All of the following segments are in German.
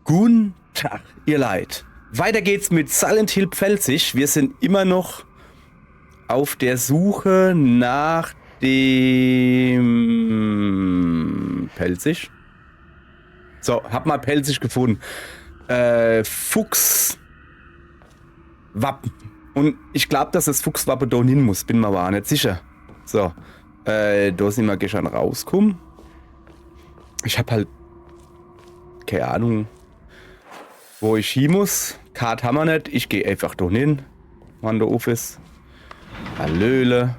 Guten Tag, ihr Leid. Weiter geht's mit Silent Hill Pfälzig. Wir sind immer noch auf der Suche nach dem Pelzig. So, hab mal Pelzig gefunden. Fuchswappen. Und ich glaube, dass das Fuchswappen da hin muss. Bin mir aber auch nicht sicher. So, da sind wir gestern rausgekommen. Ich hab halt keine Ahnung, wo ich hin muss. Karte haben wir nicht. Ich gehe einfach da hin. Wann der Off ist. Hallöle.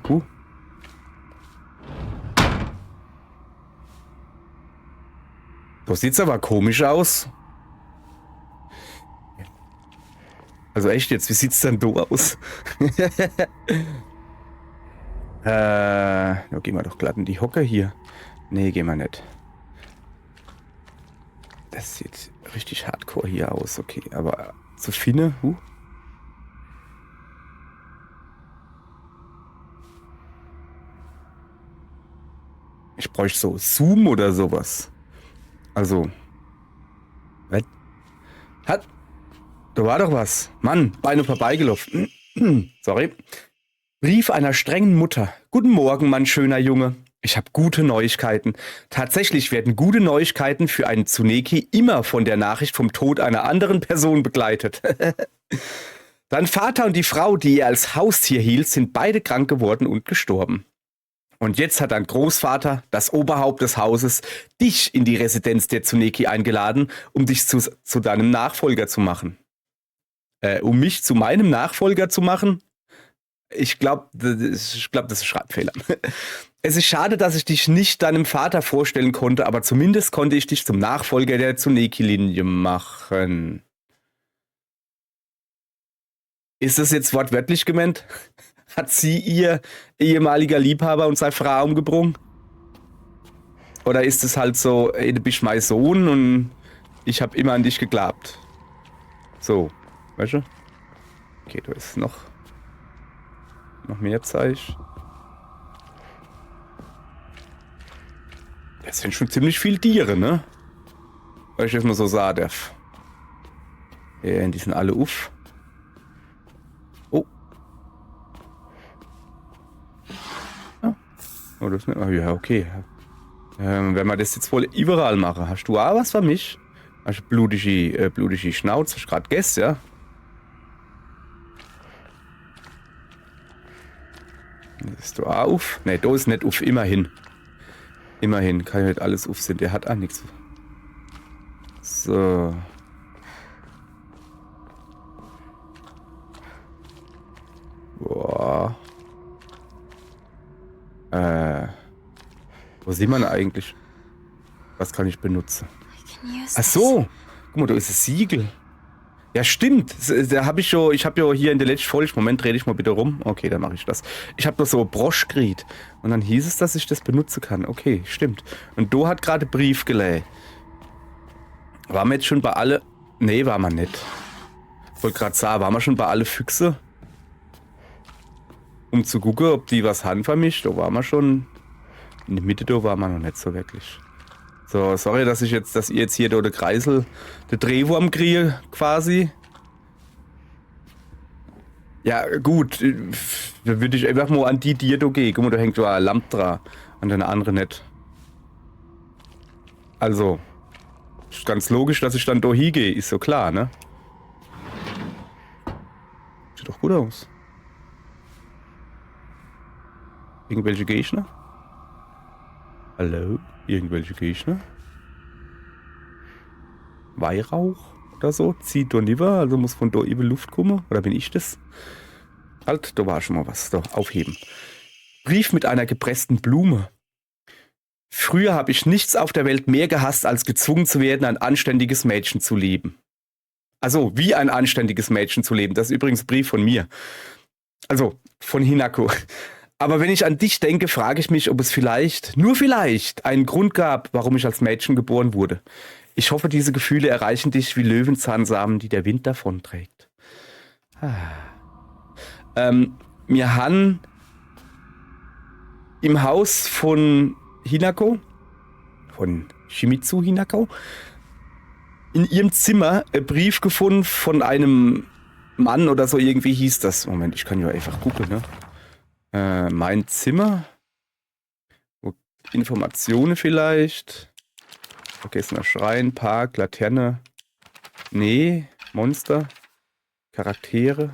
Das sieht aber komisch aus. Also echt jetzt, wie sieht's denn da aus? Da gehen wir doch glatt in die Hocke hier. Nee, gehen wir nicht. Das sieht richtig hardcore hier aus, okay. Aber zu Finne, Ich bräuchte so Zoom oder sowas. Also. Was? Hat. Da war doch was. Mann, Beine vorbeigelaufen. Sorry. Brief einer strengen Mutter. Guten Morgen, mein schöner Junge. Ich habe gute Neuigkeiten. Tatsächlich werden gute Neuigkeiten für einen Tsuneki immer von der Nachricht vom Tod einer anderen Person begleitet. Dein Vater und die Frau, die er als Haustier hielt, sind beide krank geworden und gestorben. Und jetzt hat dein Großvater, das Oberhaupt des Hauses, dich in die Residenz der Tsuneki eingeladen, um dich zu deinem Nachfolger zu machen. Um mich zu meinem Nachfolger zu machen? Ich glaube, das ist ein Schreibfehler. Es ist schade, dass ich dich nicht deinem Vater vorstellen konnte, aber zumindest konnte ich dich zum Nachfolger der Tsuneki-Linie machen. Ist das jetzt wortwörtlich gemeint? Hat sie ihr ehemaliger Liebhaber und seine Frau umgebracht? Oder ist es halt so, ey, du bist mein Sohn und ich habe immer an dich geglaubt? So, weißt du? Okay, da ist noch mehr Zeichen. Das sind schon ziemlich viele Tiere, ne? Weil ich das mal so sagen darf. Ja, die sind alle uff. Oh. Oh, das ist nicht. Oh, ja, okay. Wenn wir das jetzt wohl überall machen. Hast du auch was für mich? Hast du blutige Schnauze? Hast du gerade gegessen, ja? Das ist da auch auf? Ne, da ist nicht auf. Immerhin. Immerhin. Kann ja nicht alles auf sein. Der hat auch nichts. So. Boah. Wo sieht man eigentlich? Was kann ich benutzen? Ach so. Guck mal, da ist ein Siegel. Ja, stimmt. Da habe ich habe ja hier in der letzten Folge, Moment, dreh dich mal bitte rum. Okay, dann mache ich das. Ich habe doch so eine Brosch gekriegt. Und dann hieß es, dass ich das benutzen kann. Okay, stimmt. Und du hat gerade Brief gelegt. Waren wir jetzt schon bei alle... Nee, war man nicht. Ich wollte gerade sagen, waren wir schon bei alle Füchse? Um zu gucken, ob die was haben vermischt. Da waren wir schon... In der Mitte, da waren wir noch nicht so wirklich. So, sorry, dass ihr jetzt hier der Kreisel, der Drehwurm kriege, quasi. Ja, gut. Da würde ich einfach mal an die Tier da gehen. Guck mal, da hängt so eine Lampe dran. An den anderen nicht. Also, ist ganz logisch, dass ich dann da hingehe. Ist so klar, ne? Sieht doch gut aus. Irgendwelche Gegner? Hallo? Irgendwelche Gegner? Weihrauch oder so? Zieht da lieber, also muss von da eben Luft kommen? Oder bin ich das? Halt, da war schon mal was. Da, aufheben. Brief mit einer gepressten Blume. Früher habe ich nichts auf der Welt mehr gehasst, als gezwungen zu werden, ein anständiges Mädchen zu lieben. Also, wie ein anständiges Mädchen zu leben. Das ist übrigens ein Brief von mir. Also, von Hinako. Aber wenn ich an dich denke, frage ich mich, ob es vielleicht, nur vielleicht, einen Grund gab, warum ich als Mädchen geboren wurde. Ich hoffe, diese Gefühle erreichen dich wie Löwenzahnsamen, die der Wind davonträgt. Wir haben im Haus von Hinako, von Shimizu Hinako, in ihrem Zimmer einen Brief gefunden von einem Mann oder so, irgendwie hieß das. Moment, ich kann ja einfach gucken, ne? Mein Zimmer? Informationen vielleicht? Vergessener Schrein, Park, Laterne. Nee, Monster. Charaktere.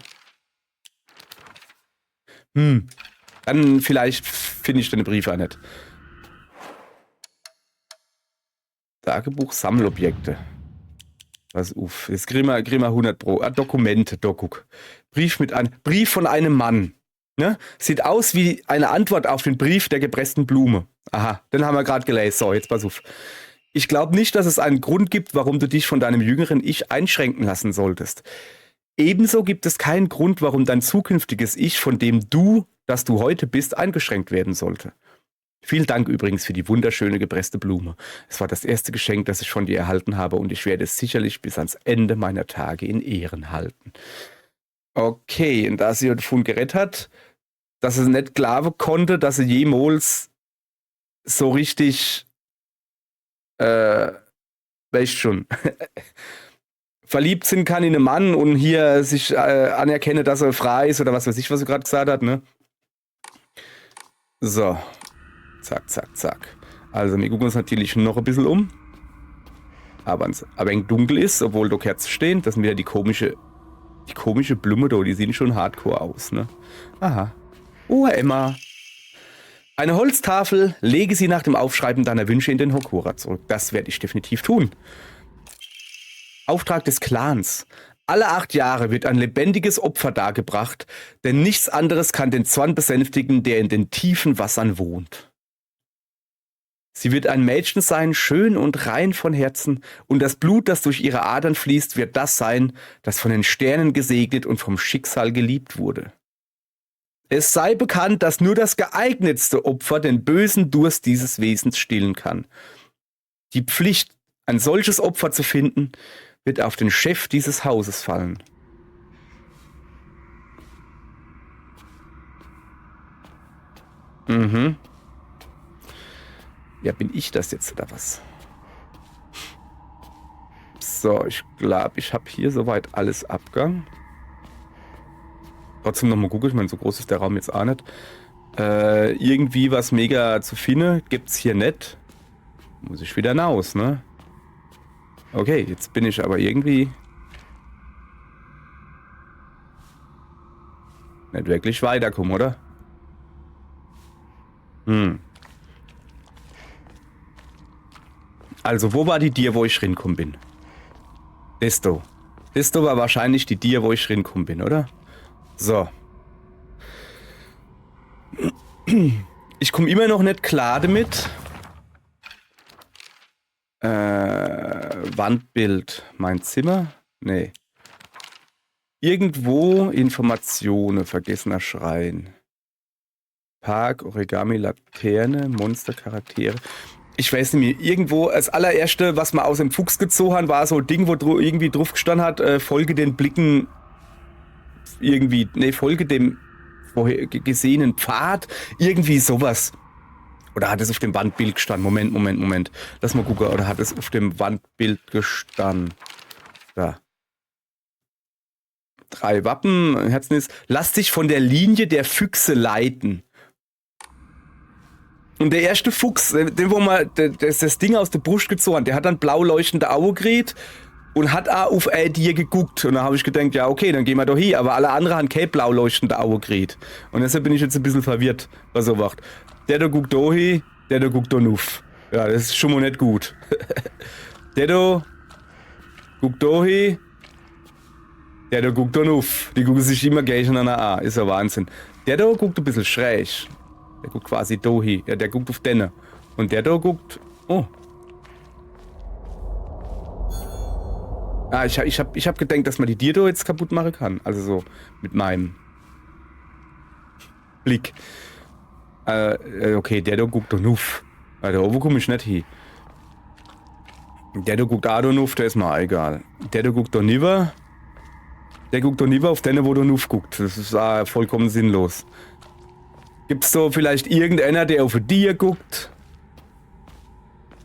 Dann vielleicht finde ich deine Briefe auch nicht. Tagebuch, Sammelobjekte. Was, uff. Jetzt kriegen wir 100 Pro. Dokumente, Dokuk. Brief von einem Mann. Ne? Sieht aus wie eine Antwort auf den Brief der gepressten Blume. Aha, den haben wir gerade gelesen. So, jetzt pass auf. Ich glaube nicht, dass es einen Grund gibt, warum du dich von deinem jüngeren Ich einschränken lassen solltest. Ebenso gibt es keinen Grund, warum dein zukünftiges Ich, von dem du, das du heute bist, eingeschränkt werden sollte. Vielen Dank übrigens für die wunderschöne gepresste Blume. Es war das erste Geschenk, das ich von dir erhalten habe und ich werde es sicherlich bis ans Ende meiner Tage in Ehren halten. Okay, und da sie davon gerettet hat, dass sie nicht glauben konnte, dass sie jemals so richtig, weißt schon, verliebt sind kann in einen Mann und hier sich anerkenne, dass er frei ist oder was weiß ich, was sie gerade gesagt hat, ne? So. Zack, zack, zack. Also wir gucken uns natürlich noch ein bisschen um. Aber wenn es dunkel ist, obwohl da Kerzen stehen, das sind wieder die komische Blume da, die sehen schon hardcore aus, ne? Aha. Oh, Emma. Eine Holztafel, lege sie nach dem Aufschreiben deiner Wünsche in den Hokura zurück. Das werde ich definitiv tun. Auftrag des Clans. Alle 8 Jahre wird ein lebendiges Opfer dargebracht, denn nichts anderes kann den Zorn besänftigen, der in den tiefen Wassern wohnt. Sie wird ein Mädchen sein, schön und rein von Herzen, und das Blut, das durch ihre Adern fließt, wird das sein, das von den Sternen gesegnet und vom Schicksal geliebt wurde. Es sei bekannt, dass nur das geeignetste Opfer den bösen Durst dieses Wesens stillen kann. Die Pflicht, ein solches Opfer zu finden, wird auf den Chef dieses Hauses fallen. Mhm. Ja, bin ich das jetzt oder was? So, ich glaube, ich habe hier soweit alles Abgang. Trotzdem nochmal gucken, ich meine, so groß ist der Raum jetzt auch nicht. Irgendwie was mega zu finden gibt's hier nicht. Muss ich wieder hinaus, ne? Okay, jetzt bin ich aber irgendwie nicht wirklich weiterkommen, oder? Also, wo war die Dir, wo ich rinkommen bin? Desto war wahrscheinlich die Dir, wo ich rinkommen bin, oder? So. Ich komme immer noch nicht klar damit. Wandbild. Mein Zimmer? Nee. Irgendwo Informationen. Vergessener Schrein. Park, Origami, Laterne, Monstercharaktere. Ich weiß nicht mehr. Irgendwo, das allererste, was man aus dem Fuchs gezogen hat, war so ein Ding, wo irgendwie drauf gestanden hat, folge den Blicken irgendwie, nee, folge dem vorher gesehenen Pfad, irgendwie sowas. Oder hat es auf dem Wandbild gestanden? Moment. Lass mal gucken. Oder hat es auf dem Wandbild gestanden? Da. 3 Wappen, Herzen ist. Lass dich von der Linie der Füchse leiten. Und der erste Fuchs, den wo man das Ding aus der Brust gezogen hat, der hat dann blau leuchtende Augen gekriegt und hat auch auf dir geguckt. Und dann habe ich gedacht, ja okay, dann gehen wir doch hin. Aber alle anderen haben keine blau leuchtende Augen gekriegt. Und deshalb bin ich jetzt ein bisschen verwirrt, was er macht. Der da guckt da hin, der da guckt da nuff. Ja, das ist schon mal nicht gut. Der da guckt da hin, der da guckt da nuff. Die gucken sich immer gegeneinander an. Ist ja Wahnsinn. Der da guckt ein bisschen schräg. Der guckt quasi da hin. Ja, der guckt auf denne. Und der da guckt... Oh. Ah, ich hab gedacht, dass man die Dir da jetzt kaputt machen kann. Also so mit meinem Blick. Okay, der da guckt da nuff. Da oben komme ich nicht hin. Der da guckt auch da nuff, der ist mir egal. Der da guckt da niver. Der guckt da niver auf denne, wo da nuff guckt. Das ist vollkommen sinnlos. Gibt's da vielleicht irgendeiner, der auf dir guckt?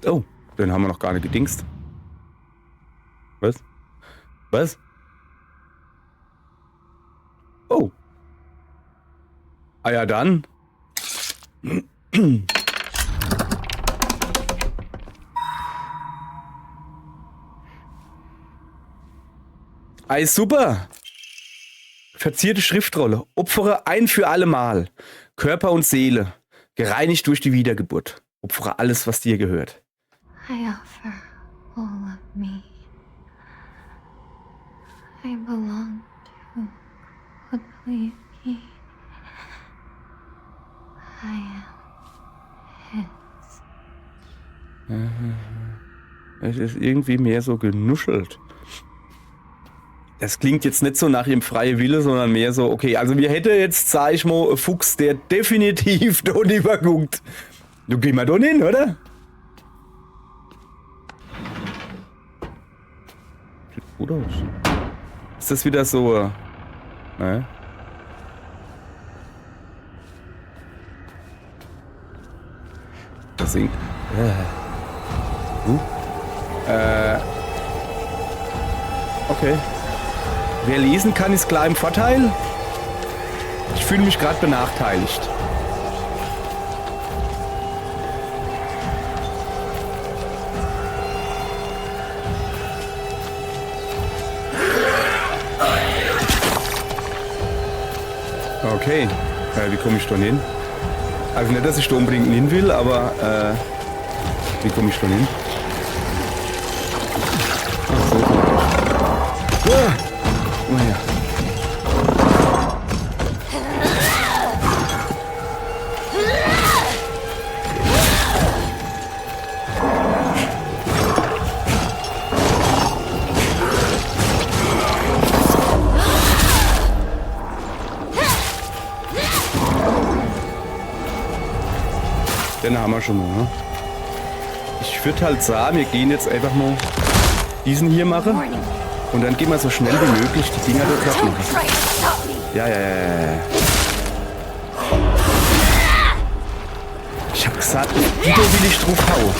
Oh, den haben wir noch gar nicht gedingst. Was? Was? Oh. Ah ja, dann. Ei, super. Verzierte Schriftrolle. Opfere ein für alle Mal. Körper und Seele. Gereinigt durch die Wiedergeburt. Opfere alles, was dir gehört. I offer all of me. I belong to Kudliki. I am his. Es ist irgendwie mehr so genuschelt. Das klingt jetzt nicht so nach ihrem freien Wille, sondern mehr so, okay, also wir hätten jetzt, sag ich mal, einen Fuchs, der definitiv da nicht mehr guckt. Du geh mal da hin, oder? Sieht gut aus. Ist das wieder so, ne? Das singt. Okay. Wer lesen kann, ist klar im Vorteil. Ich fühle mich gerade benachteiligt. Okay. Wie komme ich da hin? Also nicht, dass ich da unbedingt hin will, aber wie komme ich da hin? Ach, so. Oh ja. Den haben wir schon mal, ne? Ich würde halt sagen, wir gehen jetzt einfach mal diesen hier machen. Und dann gehen wir so schnell wie möglich die Dinger dort machen. Ja. Ich hab gesagt, wieder will ich drauf hauen.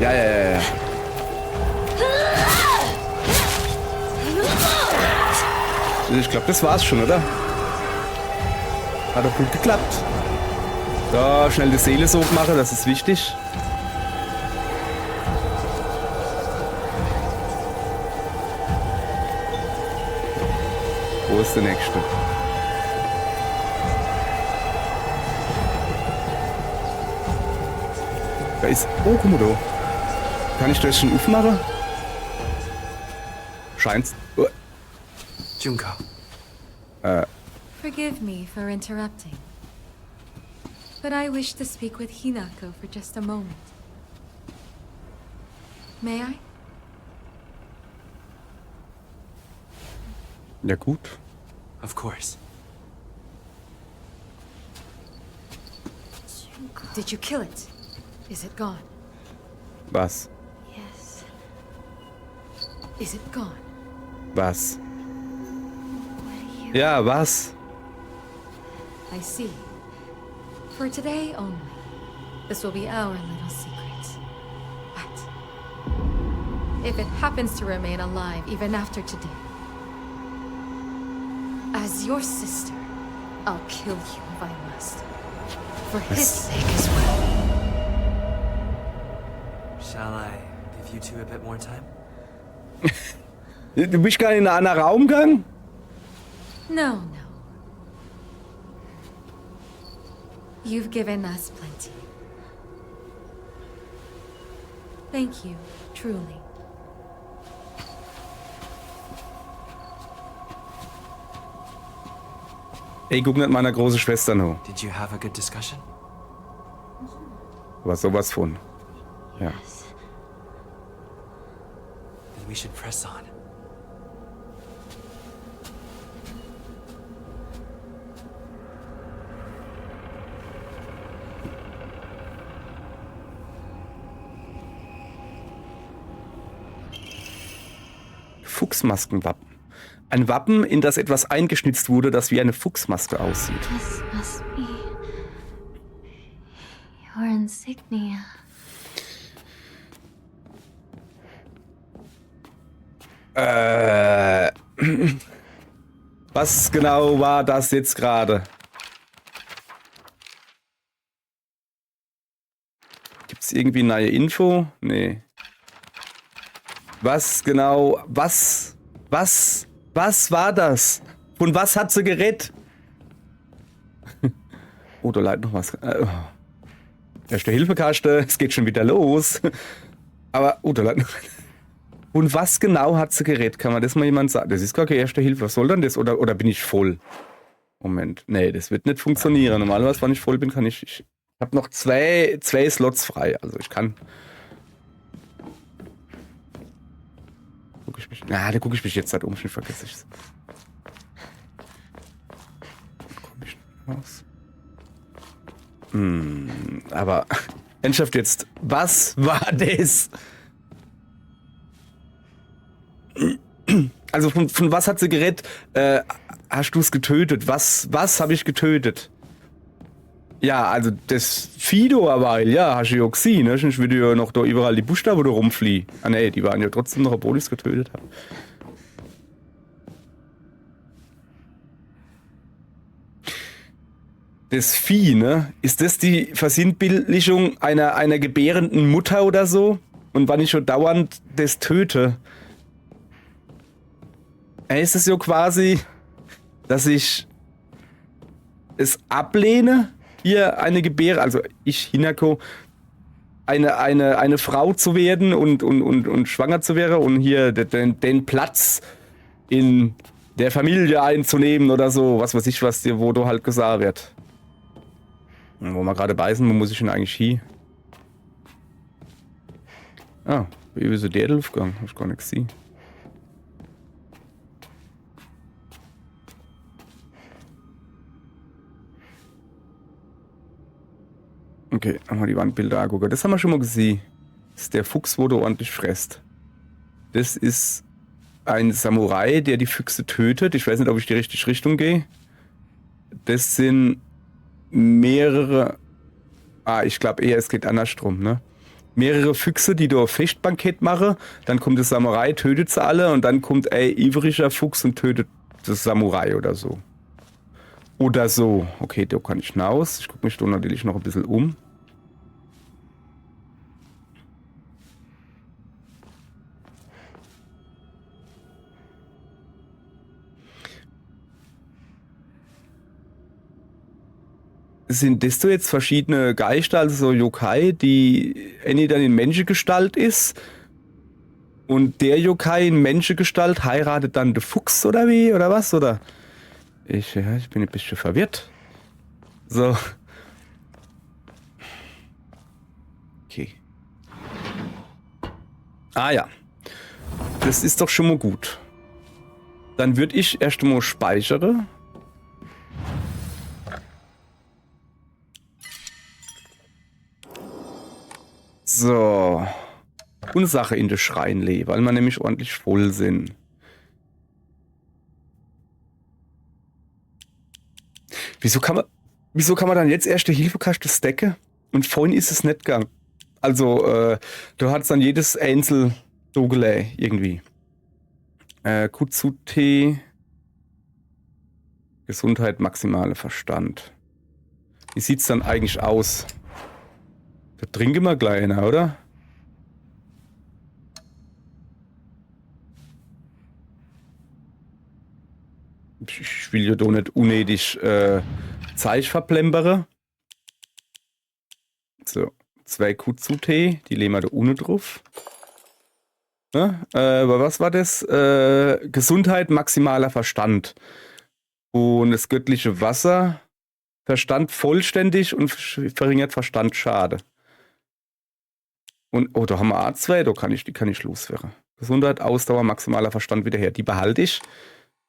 Ja. Ich glaube, das war's schon, oder? Hat doch gut geklappt. So, schnell die Seele so machen, das ist wichtig. Wo ist der nächste? Da ist... Oh, guck mal da. Kann ich das schon aufmachen? Scheint's... Oh. Junko. Forgive me for interrupting, but I wish to speak with Hinako for just a moment. May I? Ja, gut. Of course. Did you kill it? Is it gone? Was? Yes. Is it gone? Was? What do you... Ja, was? I see. For today only. This will be our little secret. But if it happens to remain alive even after today, as your sister, I'll kill you if I must. For his sake as well. Shall I give you two a bit more time? Du bist gar nicht in einen anderen Raum gegangen? No. You've given us plenty. Thank you, truly. Ey, guck nicht meiner großen Schwester noch. Did you have a good discussion? Aber sowas von. Ja. Then we should press on. Fuchsmaskenwappen. Ein Wappen, in das etwas eingeschnitzt wurde, das wie eine Fuchsmaske aussieht. This must be your insignia. Was genau war das jetzt gerade? Gibt's irgendwie neue Info? Nee. Was genau, was war das? Von was hat sie geredet? Oh, da leidet noch was. Erste Hilfekaste, es geht schon wieder los. Aber, oh, da leidet noch. Und was genau hat sie geredet? Kann man das mal jemand sagen? Das ist gar keine Erste Hilfe. Was soll denn das? Oder bin ich voll? Moment. Nee, das wird nicht funktionieren. Normalerweise, wenn ich voll bin, kann ich habe noch zwei Slots frei. Also ich kann. Da gucke ich mich jetzt halt um, schon vergesse ich es. Komm ich raus. Aber Ernsthaft jetzt, was war das? Also von was hat sie geredet? Hast du es getötet? Was habe ich getötet? Ja, also das Fido aber, ja, hast du ja gesehen, ne? Sonst würde ja noch da überall die Buchstaben da rumfliehen. Ah ne, die waren ja trotzdem noch, obwohl ich es getötet habe. Das Vieh, ne? Ist das die Versinnbildlichung einer gebärenden Mutter oder so? Und wann ich schon dauernd das töte? Ist es so quasi, dass ich es ablehne, hier eine Gebäre, also ich, Hinako, eine Frau zu werden und schwanger zu werden und hier den Platz in der Familie einzunehmen oder so, was weiß ich, was dir, wo du halt gesagt wird. Wo wir gerade beißen, wo muss ich denn eigentlich hin? Ah, wie ist der Luft gegangen? Hab ich gar nicht gesehen. Okay, haben wir die Wandbilder angucken. Das haben wir schon mal gesehen. Das ist der Fuchs, wo du ordentlich fresst. Das ist ein Samurai, der die Füchse tötet. Ich weiß nicht, ob ich die richtige Richtung gehe. Das sind mehrere... ich glaube eher, es geht andersrum, ne? Mehrere Füchse, die da Fechtbankett machen. Dann kommt der Samurai, tötet sie alle. Und dann kommt ein ivrischer Fuchs und tötet das Samurai oder so. Oder so. Okay, da kann ich hinaus. Ich gucke mich da natürlich noch ein bisschen um. Sind das so jetzt verschiedene Geister, also so Yokai, die eine dann in Menschengestalt ist und der Yokai in Menschengestalt heiratet dann den Fuchs oder wie, oder was, oder? Ich bin ein bisschen verwirrt. So. Okay. Ah ja. Das ist doch schon mal gut. Dann würde ich erst mal speichern. So. Und Sache in den Schrein legen, weil wir nämlich ordentlich voll sind. Wieso kann man dann jetzt erste Hilfekaste stacken? Und vorhin ist es nicht gegangen. Also, du hast dann jedes Einzel Dogelay irgendwie. Kutsute. Gesundheit, maximale Verstand. Wie sieht's dann eigentlich aus? Da trinken wir gleich einer, oder? Ich will ja doch nicht unnötig Zeit verplempere. So, 2 Kutsute, die legen wir da unten drauf. Ja, aber was war das? Gesundheit, maximaler Verstand. Und das göttliche Wasser, Verstand vollständig und verringert Verstandsschade. Und, oh, da haben wir A2, die kann ich loswerden. Gesundheit, Ausdauer, maximaler Verstand wieder her. Die behalte ich.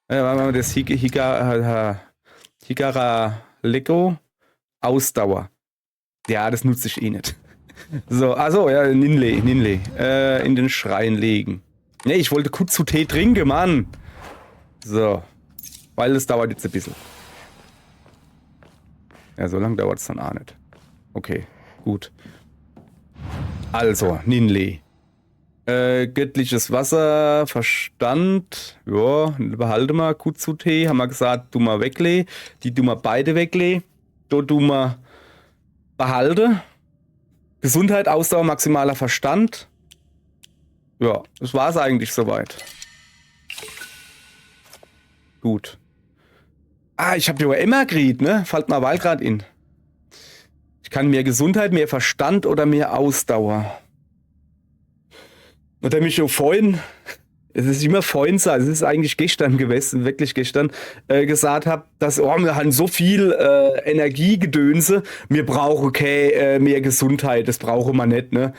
Das Higara Lego, Ausdauer. Ja, das nutze ich eh nicht. So, also ja, Ninle. In den Schrein legen. Ne, ich wollte Kutsu-Tee trinken, Mann. So. Weil es dauert jetzt ein bisschen. Ja, so lange dauert es dann auch nicht. Okay, gut. Also, Ninle. Göttliches Wasser, Verstand. Ja, behalte mal Kutsu-Tee. Haben wir gesagt, du mal wegle. Die du mal beide wegle. Du mal behalte. Gesundheit, Ausdauer, maximaler Verstand. Ja, das war's eigentlich soweit. Gut. Ah, ich habe ja immer gekriegt, ne? Fällt mal Wahlgrad in. Ich kann mehr Gesundheit, mehr Verstand oder mehr Ausdauer. Und der mich schon vorhin, es ist immer vorhin, es ist eigentlich gestern gewesen, wirklich gestern, gesagt habe, dass wir haben so viel Energiegedönse, wir brauchen mehr Gesundheit, das brauchen wir nicht, ne?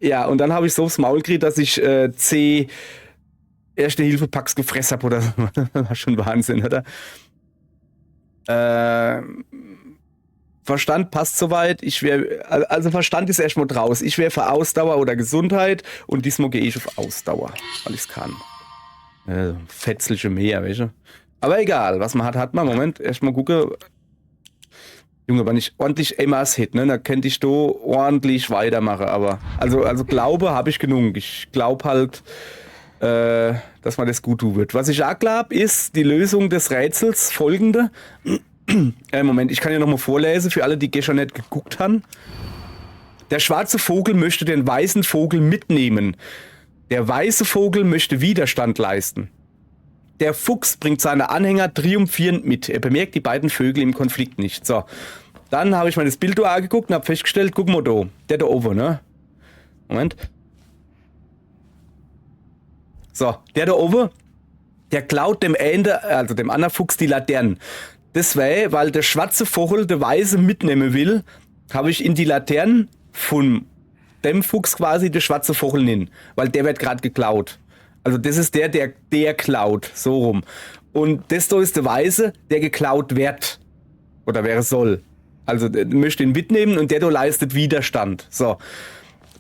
Ja, und dann habe ich so aufs Maul gekriegt, dass ich C Erste-Hilfe-Packs gefressen habe oder so. Das war schon Wahnsinn, oder? Verstand passt soweit. Also Verstand ist erstmal draus. Ich wäre für Ausdauer oder Gesundheit und diesmal gehe ich auf Ausdauer, weil ich es kann. Fetzelche mehr, weißt du? Aber egal, was man hat, hat man. Moment, erstmal gucken. Junge, wenn ich ordentlich Emmas hit, ne, dann könnte ich da ordentlich weitermachen. Aber also Glaube habe ich genug. Ich glaube halt, dass man das gut tun wird. Was ich auch glaube, ist die Lösung des Rätsels folgende. Moment, ich kann ja nochmal vorlesen für alle, die gestern nicht geguckt haben. Der schwarze Vogel möchte den weißen Vogel mitnehmen. Der weiße Vogel möchte Widerstand leisten. Der Fuchs bringt seine Anhänger triumphierend mit. Er bemerkt die beiden Vögel im Konflikt nicht. So, dann habe ich mir das Bild da angeguckt und habe festgestellt, guck mal da, der da oben, ne? Moment. So, der da oben, der klaut dem anderen Fuchs die Laternen. Deswegen, weil der schwarze Vogel der Weiße mitnehmen will, habe ich in die Laternen von dem Fuchs quasi der schwarze Vogel nennen. Weil der wird gerade geklaut. Also das ist der klaut, so rum. Und das da ist der Weiße, der geklaut wird. Oder wer soll. Also der möchte ihn mitnehmen und der da leistet Widerstand. So.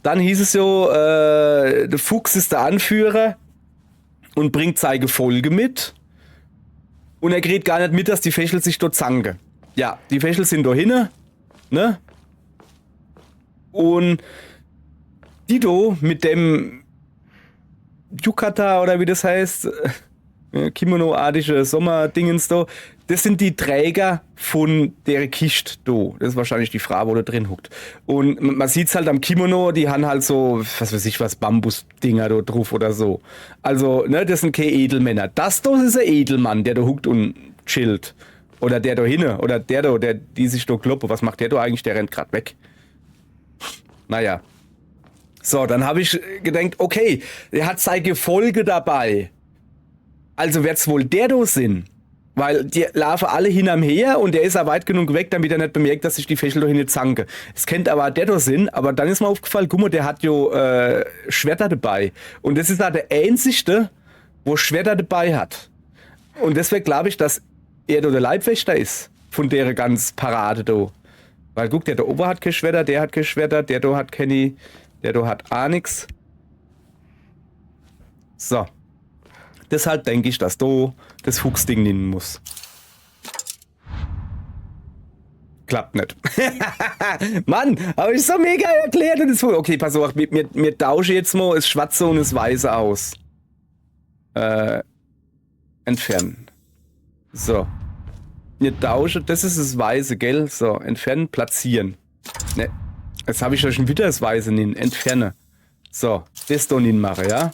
Dann hieß es so, der Fuchs ist der Anführer und bringt seine Gefolge mit. Und er kriegt gar nicht mit, dass die Fächel sich dort zanken. Ja, die Fächel sind da hinne, ne? Und Dido mit dem Yukata oder wie das heißt, Kimono-artige Sommerdingens da, das sind die Träger von der Kiste da. Das ist wahrscheinlich die Frau, wo da drin huckt. Und man sieht's halt am Kimono, die haben halt so, was weiß ich was, Bambusdinger da drauf oder so. Also, ne, das sind keine Edelmänner. Das da ist ein Edelmann, der da huckt und chillt. Oder der da hinne, oder der da, die sich da kloppen. Was macht der da eigentlich? Der rennt grad weg. Naja. So, dann habe ich gedacht, okay, der hat seine Gefolge dabei. Also wird's wohl der da sind. Weil die laufen alle hinterm her und der ist ja weit genug weg, damit er nicht bemerkt, dass sich die Fächel da hinten zanken. Es kennt aber der da sind, aber dann ist mir aufgefallen, guck mal, der hat ja Schwerter dabei. Und das ist da der einzigste, wo Schwerter dabei hat. Und deswegen glaube ich, dass er da der Leibwächter ist. Von der ganz Parade da. Weil guck, der da oben hat kein Schwerter, der hat kein Schwerter, der da hat keine, der da hat auch nix. So. Deshalb denke ich, dass da das Fuchsding nehmen muss. Klappt nicht. Mann, habe ich so mega erklärt. Und das okay, pass auf, mir tausche jetzt mal das Schwarze und das Weiße aus. Entfernen. So. Mir tausche, das ist das Weiße, gell? So, entfernen, platzieren. Ne, jetzt habe ich ja schon wieder das Weiße nehmen. Entferne. So, das da nehmen mache, ja?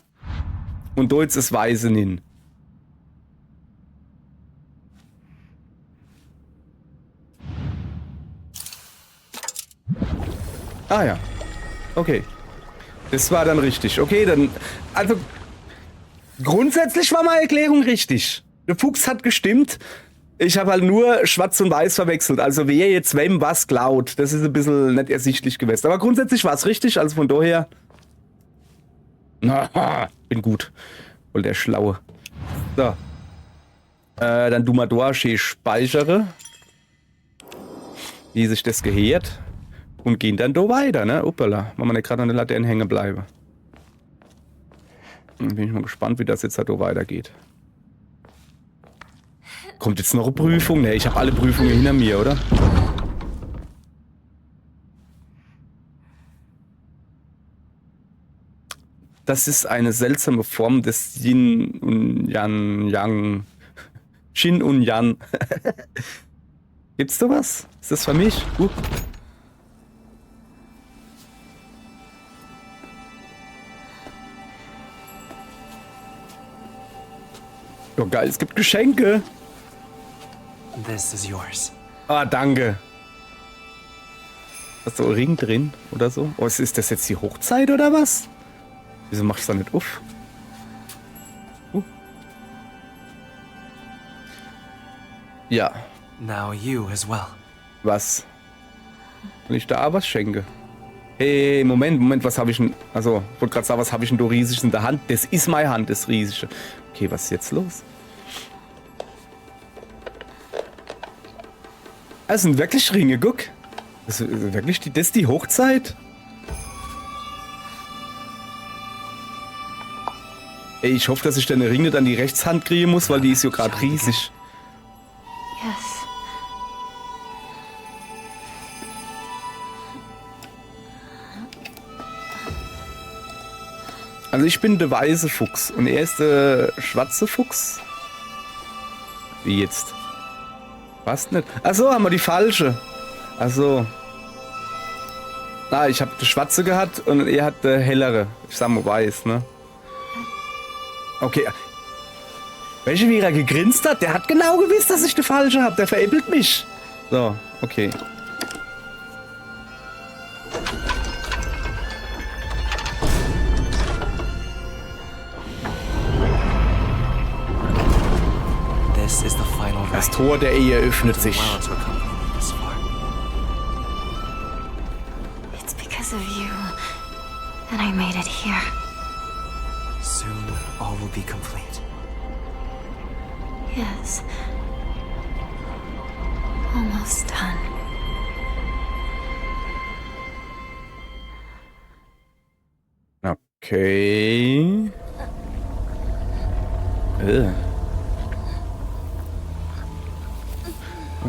Und da jetzt das Weiße nehmen. Ah ja. Okay. Das war dann richtig. Okay, dann. Also. Grundsätzlich war meine Erklärung richtig. Der Fuchs hat gestimmt. Ich habe halt nur schwarz und weiß verwechselt. Also wer jetzt wem was klaut, das ist ein bisschen nicht ersichtlich gewesen. Aber grundsätzlich war es richtig, also von daher... bin gut. Voll der Schlaue. So. Dann du mal da schön speichere. Wie sich das gehört. Und gehen dann da weiter, ne? Uppala. Wenn wir nicht gerade an der Laterne hängen bleiben. Dann bin ich mal gespannt, wie das jetzt halt da weitergeht. Kommt jetzt noch eine Prüfung? Ne, ich habe alle Prüfungen hinter mir, oder? Das ist eine seltsame Form des Yin und Yang. Shin und Yang. Gibt's da was? Ist das für mich? Oh geil, es gibt Geschenke. This is yours. Ah, danke. Hast du einen Ring drin oder so? Oh, ist das jetzt die Hochzeit oder was? Wieso machst du da nicht auf? Ja. Now you as well. Was? Wenn ich da was schenke? Hey, Moment, was habe ich denn? Also, ich wollte gerade sagen, was habe ich denn da riesig in der Hand? Das ist meine Hand, das riesige. Okay, was ist jetzt los? Das sind wirklich Ringe, guck. Das ist wirklich das ist die Hochzeit? Ey, ich hoffe, dass ich deine Ringe dann die Rechtshand kriegen muss, weil die ist ja gerade riesig. Yes. Also ich bin der weiße Fuchs und er ist der schwarze Fuchs. Wie jetzt? Was nicht? Achso, haben wir die falsche. Achso. Ah, ich habe die schwarze gehabt und er hat die hellere. Ich sag mal weiß, ne? Okay. Welche, wie er gegrinst hat, der hat genau gewusst, dass ich die falsche habe. Der veräppelt mich. So, okay. This is the final Das rite. Tor der Ehe öffnet sich. Well, to accompany me this far. It's because of you that I made it here. Soon, all will be complete. Yes. Almost done. Okay.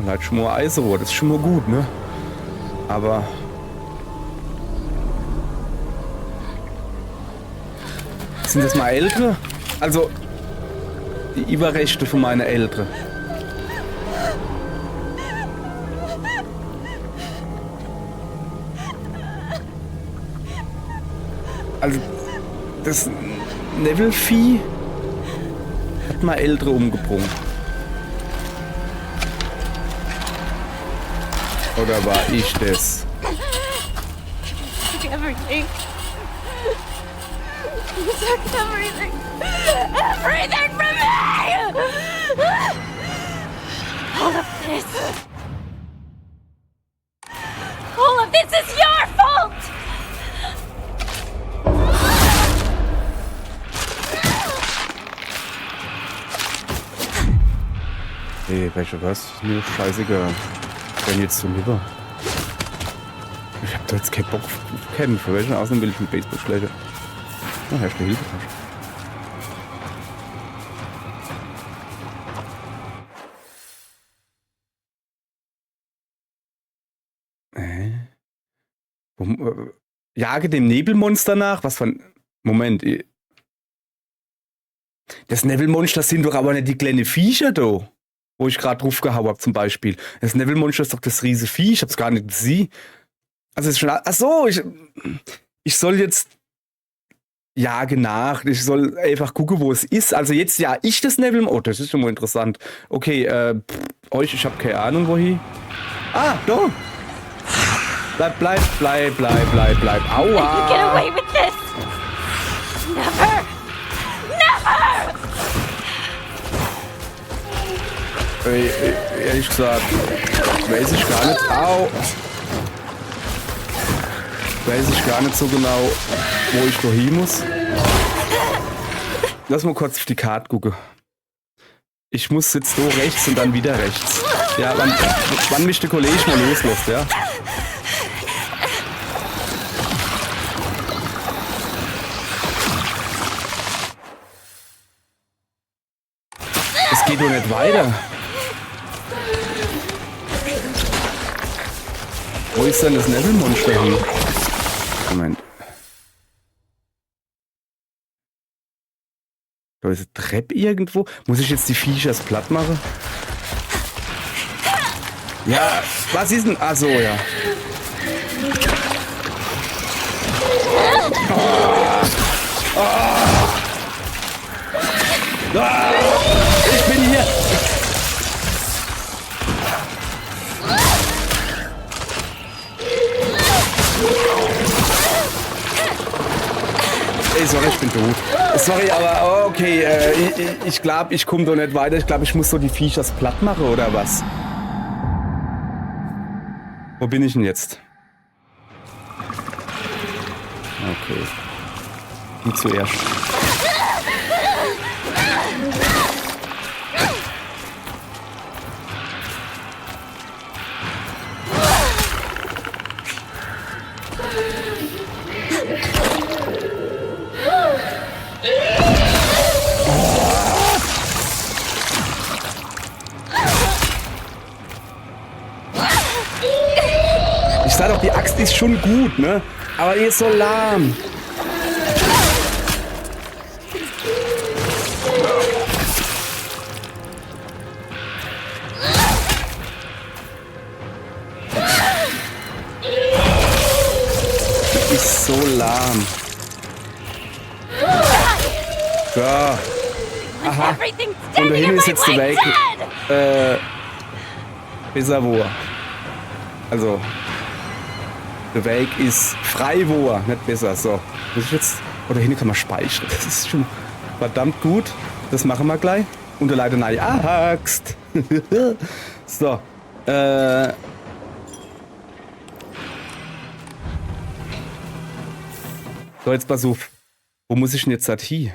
Halt schon mal Eisenrohr, das ist schon mal gut, ne? Aber... Sind das mal Ältere? Also, die Überrechte von meiner Ältere. Also, das Neville-Vieh hat mal Ältere umgebracht. Oder war ich das? Took everything. You took everything. Everything from me! All of this. All of this is your fault! Ey, welche was? Ist mir scheißegal. Wenn jetzt so lieber. Ich hab da jetzt keinen Bock auf Kämpfe. Welchen außen will ich mit Baseball schläge? Na, herrscht der Hilfe. Jage dem Nebelmonster nach? Was von... Moment. Das Nebelmonster sind doch aber nicht die kleinen Viecher da. Wo ich gerade drauf gehauen habe zum Beispiel. Das Neville-Monster ist doch das riesige Vieh. Ich hab's gar nicht gesehen. Also ist schon... Achso, ich soll jetzt... Jage nach. Ich soll einfach gucken, wo es ist. Also jetzt ja ich das Neville... Oh, das ist schon mal interessant. Okay, euch, ich habe keine Ahnung, wohin. Ah, da! Bleib. Aua! You get away with this! Never! Never! Ehrlich gesagt, weiß ich gar nicht. Au! Weiß ich gar nicht so genau, wo ich da hin muss. Lass mal kurz auf die Karte gucken. Ich muss jetzt so rechts und dann wieder rechts. Ja, wann mich der Kollege mal loslässt, ja? Es geht doch nicht weiter. Wo ist denn das Nebelmonster hin? Moment. Da ist eine Treppe irgendwo. Muss ich jetzt die Viechers platt machen? Ja, was ist denn? Ach so, ja. Ich bin hier. Ey, sorry, ich bin tot. Sorry, aber okay, ich glaube, ich komme doch nicht weiter. Ich glaube, ich muss so die Viechers platt machen, oder was? Wo bin ich denn jetzt? Okay. Du zuerst. Ich sag doch, die Axt ist schon gut, ne? Aber die ist so lahm. Die ist so lahm. So. Aha. Und da hinten ist jetzt der Weg. Besser wo. Also. Der Weg ist frei wo, nicht besser. So. Muss ich jetzt. Oder hinten kann man speichern. Das ist schon verdammt gut. Das machen wir gleich. Und der leider neue Axt. So. So, jetzt pass auf. Wo muss ich denn jetzt halt hin?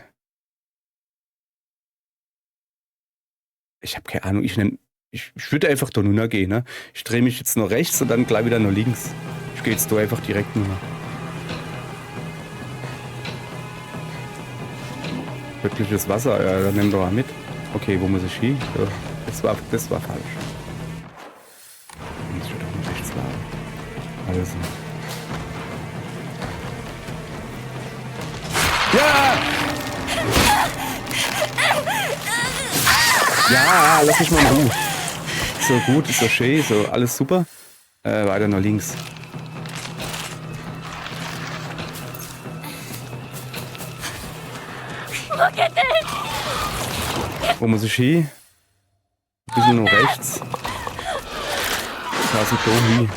Ich habe keine Ahnung. Ich würde einfach da nur gehen. Ne? Ich drehe mich jetzt nur rechts und dann gleich wieder nur links. Ich gehe jetzt da einfach direkt nur. Wirkliches Wasser, ja, dann nimm doch mal mit. Okay, wo muss ich hin? Ja, das war falsch. Ich würde doch mal rechts laufen. Also. Ja! Ja, lass mich mal in Ruhe. Ist so gut, ist so schön, so alles super. Weiter nach links. Wo muss ich hin? Ein bisschen nur rechts. Da ist ein Klo hin.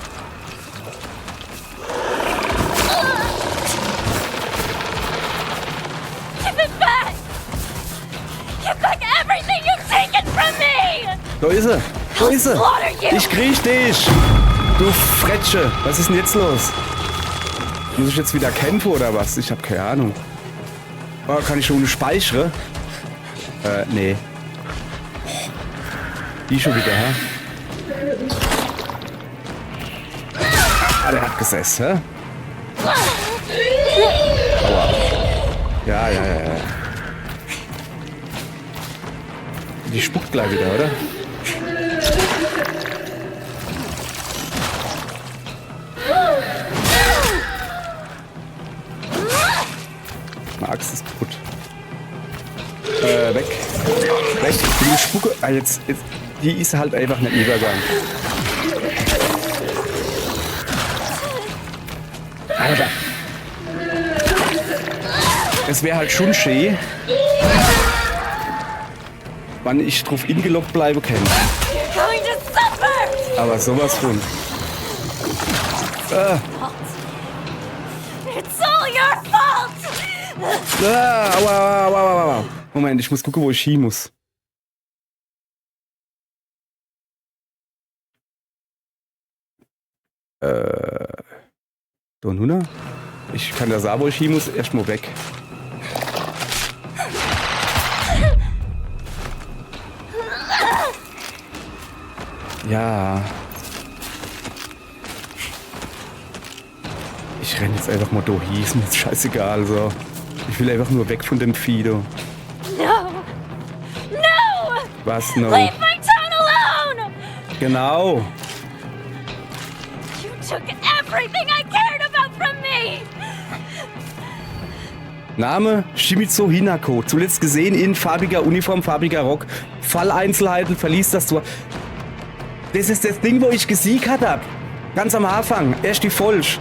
Da ist er! Da ist er! Ich krieg dich! Du Fretsche! Was ist denn jetzt los? Muss ich jetzt wieder kämpfen oder was? Ich hab keine Ahnung. Oh, kann ich schon speichern? Nee. Die schon wieder, hä? Ah, der hat gesessen, hä? Aua. Ja. Die spuckt gleich wieder, oder? Meine Axt ist kaputt. Weg. Die Spucke. Ah, jetzt, die ist halt einfach nicht Übergang. Alter. Es wäre halt schon schön, wann ich drauf ingeloggt bleiben kann. Aber sowas von. Aua. Moment, ich muss gucken, wo ich hin muss. Da nun? Ich kann da sagen, wo ich hin muss. Erstmal weg. Ja. Ich renne jetzt einfach mal da hin. Ist mir jetzt scheißegal. So. Ich will einfach nur weg von dem Vieh. Da. No! No! Was noch? Leave my town alone! Genau. You took everything I cared about from me! Name Shimizu Hinako. Zuletzt gesehen in farbiger Uniform, farbiger Rock. Falleinzelheiten, verließ das Tor. Das ist das Ding, wo ich gesiegt habe. Ganz am Anfang. Erst die Folsch.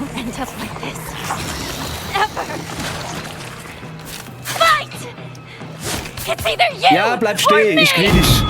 I'll end up like this. Never! Fight! It's either you Ja, bleib or stehen. me! Ich krieg dich.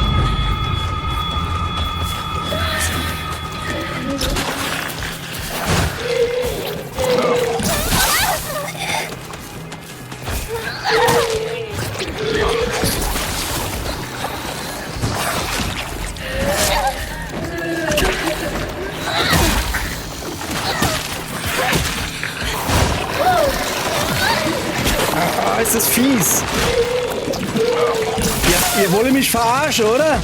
Ah, ist das fies. Ja, ihr wollt mich verarschen, oder?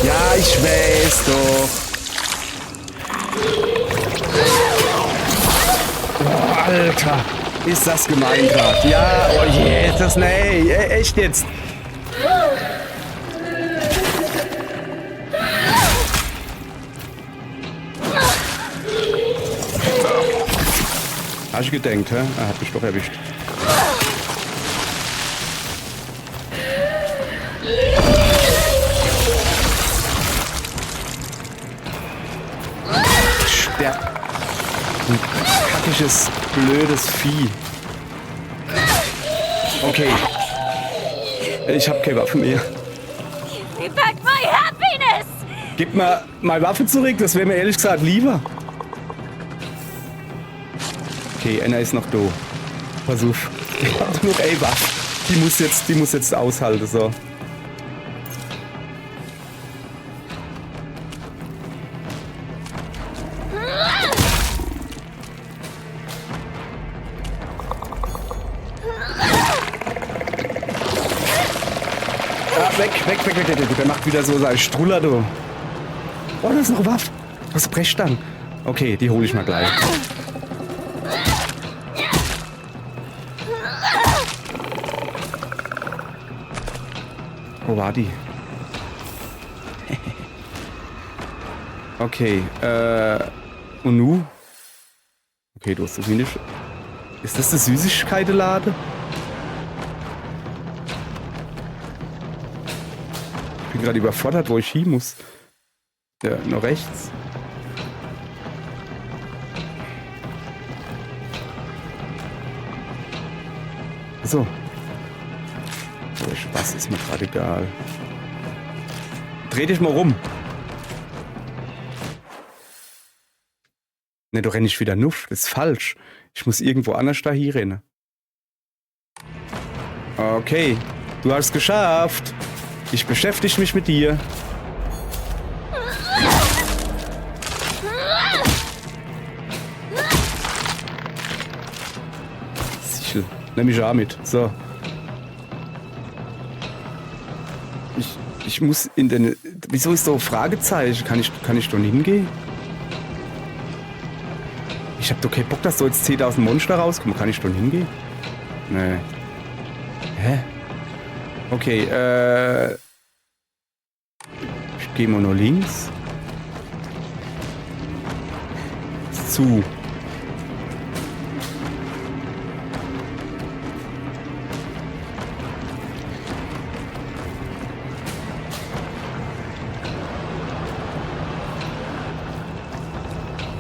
Ja, ich weiß doch. Oh, Alter, ist das gemein grad. Ja, oh je, das nee, echt jetzt. Hast du gedenkt, hä? Er hat mich doch erwischt. Der ein kackiges, blödes Vieh. Okay. Ich hab keine Waffe mehr. Give me back my happiness! Gib mal meine Waffe zurück, das wäre mir ehrlich gesagt lieber. Okay, Anna ist noch da. Versuch. Ich hab noch eine Waffe. Die muss jetzt aushalten, so. Weg. Der macht wieder so seine Struller, du. Oh, da ist noch Waffe. Was Brechstangen. Okay, die hole ich mal gleich. Wo war die? Okay, und nu? Okay, du hast das nicht. Ist das der Süßigkeitenladen? Ich bin gerade überfordert, wo ich hin muss. Ja, noch rechts. So. Oh, Spaß ist mir gerade egal. Dreh dich mal rum. Ne, du renn ich wieder nuff. Das ist falsch. Ich muss irgendwo anders da hier rennen. Okay. Du hast es geschafft. Ich beschäftige mich mit dir. Sichel. Nimm mich auch mit. So. Ich muss in den... Wieso ist da ein Fragezeichen? Kann ich da hingehen? Ich hab doch keinen Bock, dass da jetzt 10.000 Monster rauskommen. Kann ich da hingehen? Nee. Hä? Okay, ich gehe mal nur links. Zu.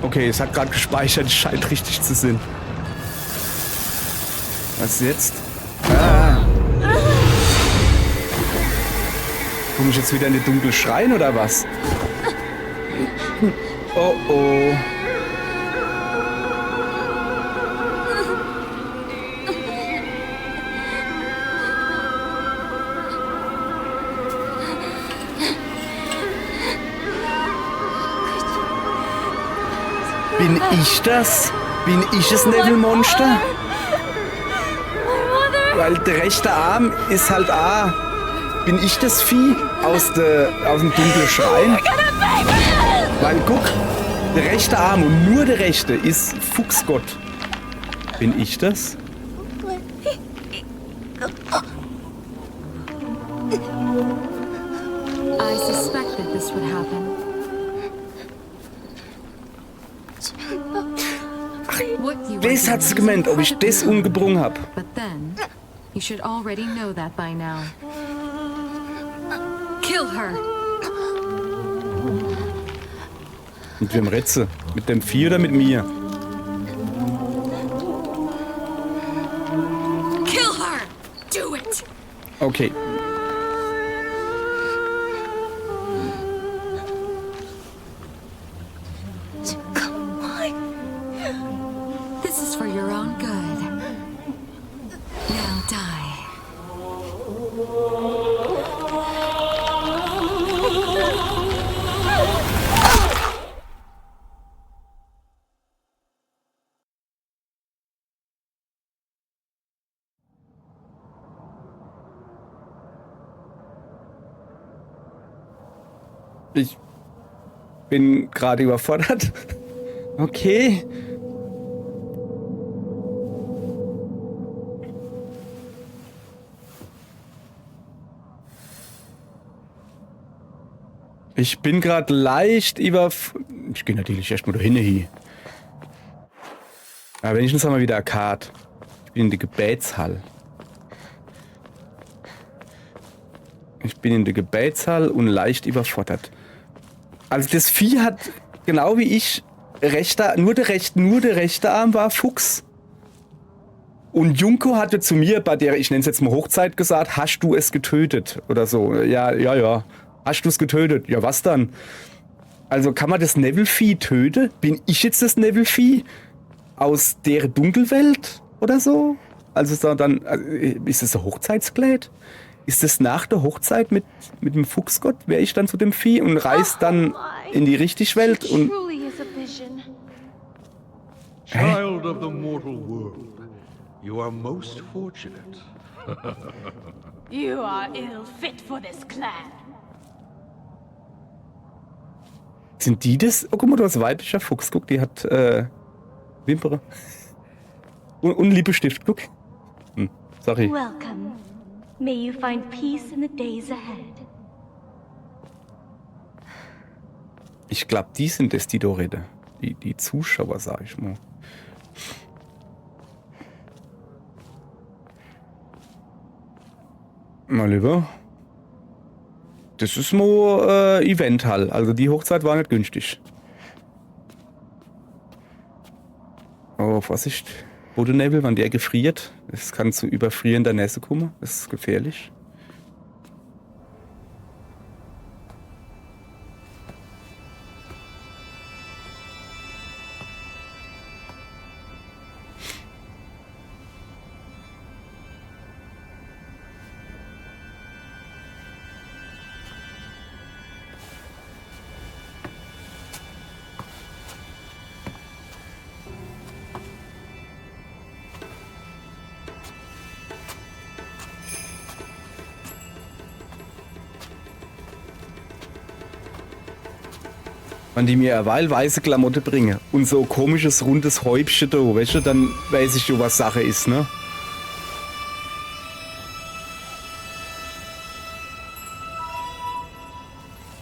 Okay, es hat gerade gespeichert, es scheint richtig zu sein. Was jetzt? Ah. Komm ich jetzt wieder in die dunkle Schrein oder was? Oh oh. Bin ich das? Bin ich das Neville-Monster? Weil der rechte Arm ist halt A. Bin ich das Vieh aus dem dunklen Schrein? Weil guck, der rechte Arm und nur der rechte ist Fuchsgott. Bin ich das? I suspected this would happen. What you were Das hat sie doing gemeint, ob ich das umgebrungen hab. But then, you should already know that by now. Kill her! Mit wem Rätze? Mit dem Vieh oder mit mir? Kill her! Do it! Okay. Come on. This is for your own good. Now die. Ich bin gerade überfordert. Okay. Ich bin gerade leicht Ich gehe natürlich erst mal da hin. Aber wenigstens haben wir wieder Arcade. Ich bin in der Gebetshalle. Ich bin in der Gebetshalle und leicht überfordert. Also das Vieh hat, genau wie ich, nur der rechte Arm war Fuchs. Und Junko hatte zu mir bei der, ich nenne es jetzt mal Hochzeit, gesagt, hast du es getötet? Oder so. Ja. Hast du es getötet? Ja, was dann? Also kann man das Neville-Vieh töten? Bin ich jetzt das Neville-Vieh? Aus der Dunkelwelt? Oder so? Also dann, ist das ein Hochzeitskleid? Ist das nach der Hochzeit mit dem Fuchsgott? Wäre ich dann zu dem Vieh und reist dann in die Richtigwelt und... Truly is a vision. Child of the mortal world, you are most fortunate. You are ill fit for this clan. Sind die das? Oh, guck mal, du hast weiblicher Fuchs. Guck, die hat Wimpere. Und Lippenstift, guck. Sorry. Welcome. May you find peace in the days ahead. Ich glaube, die sind es, die da reden. Die Zuschauer, sag ich mal. Mal lieber. Das ist mal Eventhall. Also die Hochzeit war nicht günstig. Oh, Vorsicht. Bodennebel, wenn der gefriert. Das kann zu überfrierender Nässe kommen. Das ist gefährlich. Wenn die mir eine weiße Klamotte bringen und so komisches rundes Häubchen da, weißt du, dann weiß ich schon, was Sache ist, ne?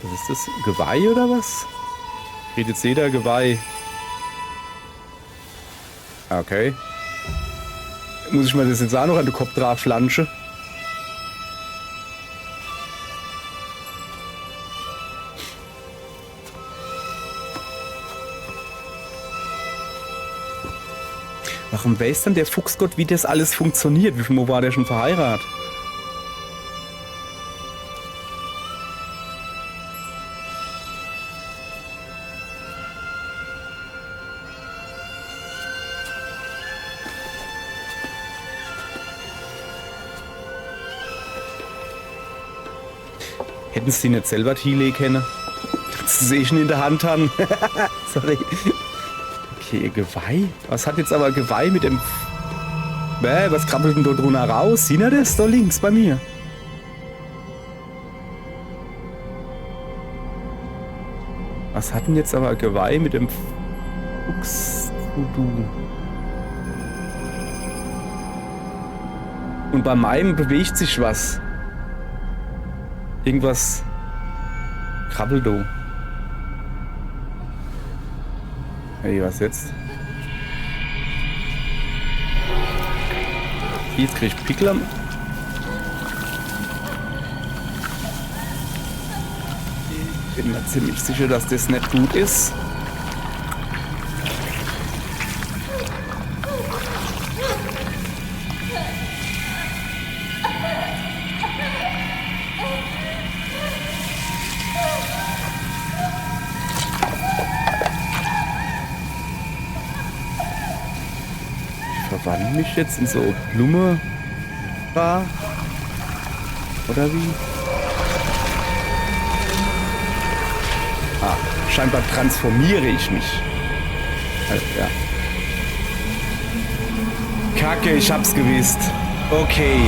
Was ist das? Geweih oder was? Redet jetzt jeder Geweih. Okay. Muss ich mir das jetzt auch noch an den Kopf drauf flanschen? Warum weiß dann der Fuchsgott, wie das alles funktioniert? Wie viel Mal war der schon verheiratet? Hätten sie nicht selber die Healy kennen? Das sehe ich schon in der Hand haben. Sorry. Okay, Geweih? Was hat jetzt aber Geweih mit dem... was krabbelt denn da drunter raus? Sieht ihr das? Da links bei mir. Was hat denn jetzt aber Geweih mit dem Fuchs-Voodoo? Und bei meinem bewegt sich was. Irgendwas krabbelt da. Hey, was jetzt? Jetzt krieg ich Pickel am... Ich bin mir ziemlich sicher, dass das nicht gut ist. Verwandle mich jetzt in so Blume war? Oder wie? Ah, scheinbar transformiere ich mich. Also, ja. Kacke, ich hab's gewusst. Okay.